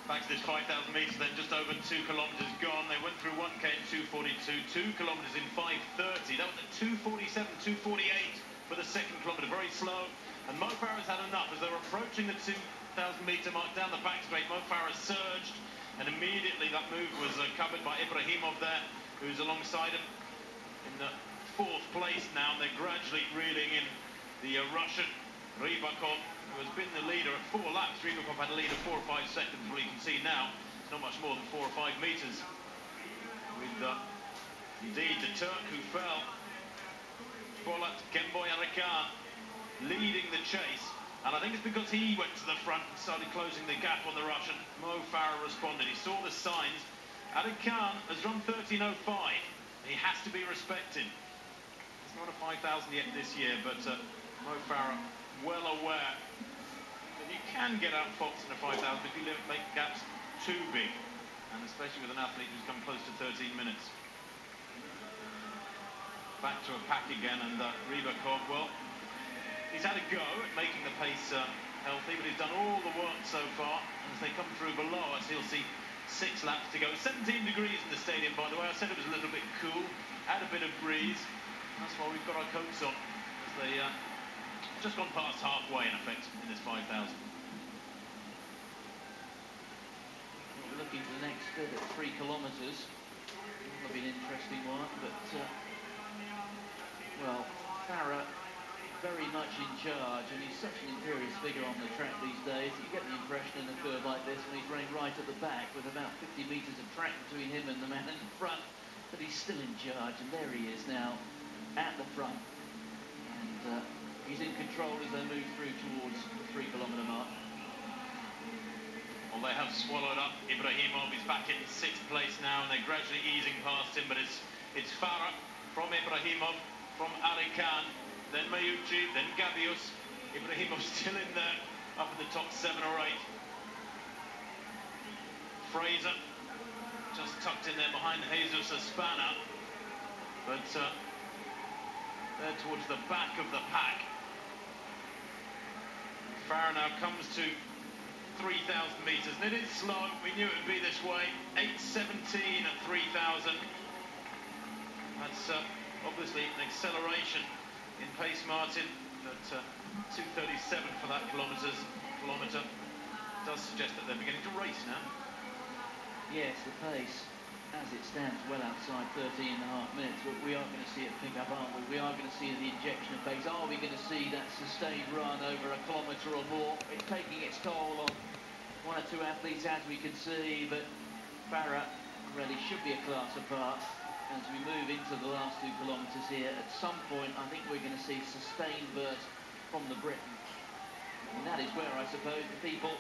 Back to this 5,000 metres then, just over 2 kilometres gone. They went through 1k in 2:42, 2 kilometres in 5:30. That was at 2:47, 2:48 for the second kilometre, very slow. And Mo Farah's had enough as they were approaching the 2,000 metre mark down the back straight. Mo Farah surged, and immediately that move was covered by Ibrahimov there, who's alongside him in the 4th place now, and they're gradually reeling in the Russian Rybakov, who has been the leader at 4 laps. Rybakov had a lead of 4 or 5 seconds. Well, you can see now it's not much more than 4 or 5 metres. With indeed the Turk who fell, Polat Kemboy Arikan, leading the chase. And I think it's because he went to the front and started closing the gap on the Russian. Mo Farah responded. He saw the signs. Arikan has run 13:05. He has to be respected. It's not a 5,000 yet this year, but Mo Farah well aware that you can get out Fox in a 5,000 if you make gaps too big, and especially with an athlete who's come close to 13 minutes. Back to a pack again, and Rybakov, well, he's had a go at making the pace healthy, but he's done all the work so far. As they come through below us, he'll see 6 laps to go. 17 degrees in the stadium, by the way. I said it was a little bit cool, had a bit of breeze. That's why we've got our coats on, as they just gone past halfway, in effect, in this 5,000. We're looking for the next bit at 3 kilometres. That'll be an interesting one, but, well, Farah very much in charge, and he's such an imperious figure on the track these days. You get the impression in a curve like this, when he's running right at the back with about 50 metres of track between him and the man in front, that he's still in charge, and there he is now at the front. And he's in control as they move through towards the 3 kilometre mark. Well, they have swallowed up Ibrahimov. He's back in 6th place now, and they're gradually easing past him, but it's Farah from Ibrahimov, from Arikan, then Mayuchi, then Gabius. Ibrahimov still in there, up in the top 7 or 8. Fraser just tucked in there behind Jesus Espana, but they're towards the back of the pack. Farah now comes to 3,000 metres, and it is slow. We knew it would be this way. 8:17 at 3,000. That's obviously an acceleration in pace, Martin, but 2:37 for that kilometre does suggest that they're beginning to race now. Yes, the pace, as it stands, well outside 13.5 minutes, but we are going to see it pick up, aren't we? We are going to see the injection of pace. Are we going to see that sustained run over a kilometre or more? It's taking its toll on 1 or 2 athletes, as we can see, but Farah really should be a class apart. As we move into the last 2 kilometres here, at some point I think we're going to see sustained burst from the Briton. And that is where, I suppose, the people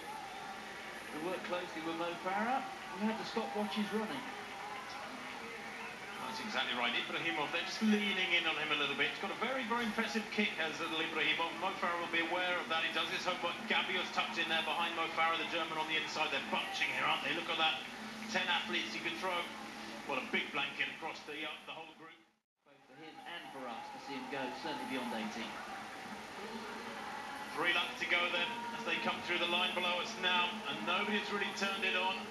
who work closely with Mo Farah, we had to stop watch his running. That's exactly right. Ibrahimov, they're just leaning in on him a little bit. He's got a very, very impressive kick, as little Ibrahimov. Mo Farah will be aware of that. He does his homework. Gabius tucked in there behind Mo Farah, the German on the inside. They're bunching here, aren't they? Look at that. 10 athletes you could throw. Well, a big blanket across the whole group. Both for him and for us to see him go, certainly beyond 18. 3 laps to go then, as they come through the line below us now, and nobody's really turned it on.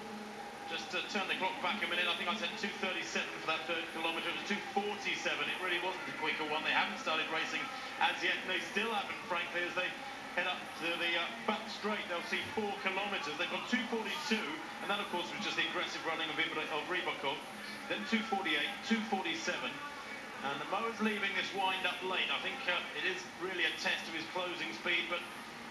Just to turn the clock back a minute, I think I said 2:37 for that 3rd kilometre. It was 2:47. It really wasn't a quicker one. They haven't started racing as yet, and they still haven't, frankly, as they head up to the back straight. They'll see 4 kilometres. They've got 2:42, and that, of course, was just the aggressive running of Rybakov. Then 2:48, 2:47, and Mo's leaving this wind up late. I think it is really a test of his closing speed, but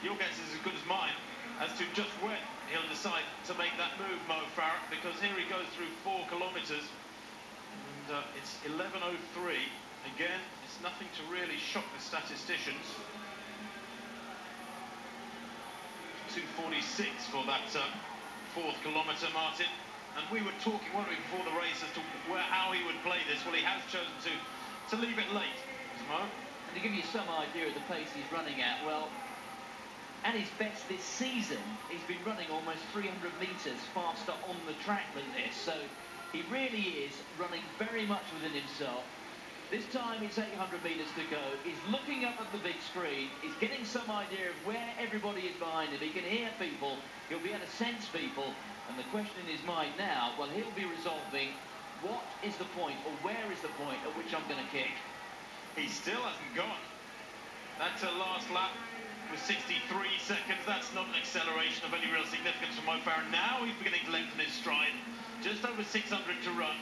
your guess is as good as mine as to just when he'll decide to make that move, Mo Farah, because here he goes through 4 kilometres, and it's 11:03. Again, it's nothing to really shock the statisticians. 2:46 for that 4th kilometre, Martin. And we were talking, weren't we, before the race as to how he would play this. Well, he has chosen to leave it late, Mo. And to give you some idea of the pace he's running at, well, at his best this season, he's been running almost 300 metres faster on the track than this. So he really is running very much within himself. This time it's 800 metres to go. He's looking up at the big screen. He's getting some idea of where everybody is behind him. He can hear people. He'll be able to sense people. And the question in his mind now, well, he'll be resolving what is the point, or where is the point at which I'm going to kick. He still hasn't gone. That's a last lap with 63 seconds. That's not an acceleration of any real significance from Mo Farah. Now he's beginning to lengthen his stride. Just over 600 to run.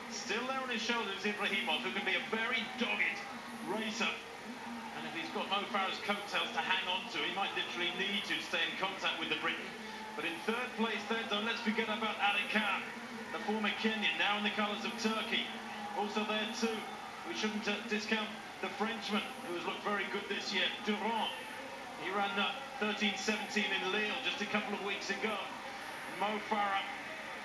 Still there on his shoulders, Ibrahimov, who can be a very dogged racer. And if he's got Mo Farah's coattails to hang on to, he might literally need to stay in contact with the Briton. But in third place, third zone, let's forget about Ali Khan, the former Kenyan, now in the colours of Turkey. Also there too, we shouldn't discount the Frenchman, who has looked very good this year, Durand. He ran 13:17 in Lille just a couple of weeks ago. Mo Farah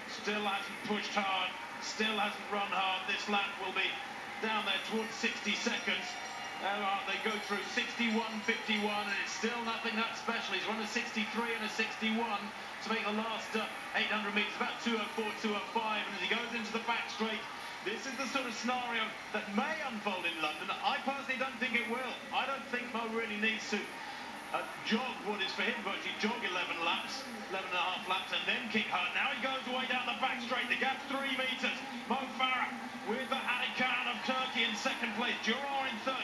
still hasn't pushed hard, still hasn't run hard. This lap will be down there towards 60 seconds. They go through 61.51, and it's still nothing that special. He's run a 63 and a 61 to make the last 800 metres, about 2:04, 2:05, and as he goes into the back straight, this is the sort of scenario that may unfold in London. I personally don't think it will. I don't think Mo really needs to jog what is for him virtually jog 11 laps, 11 and a half laps, and then kick hard. Now he goes away down the back straight. The gap's 3 metres. Mo Farah with Ali Khan of Turkey in second place. Durand in third.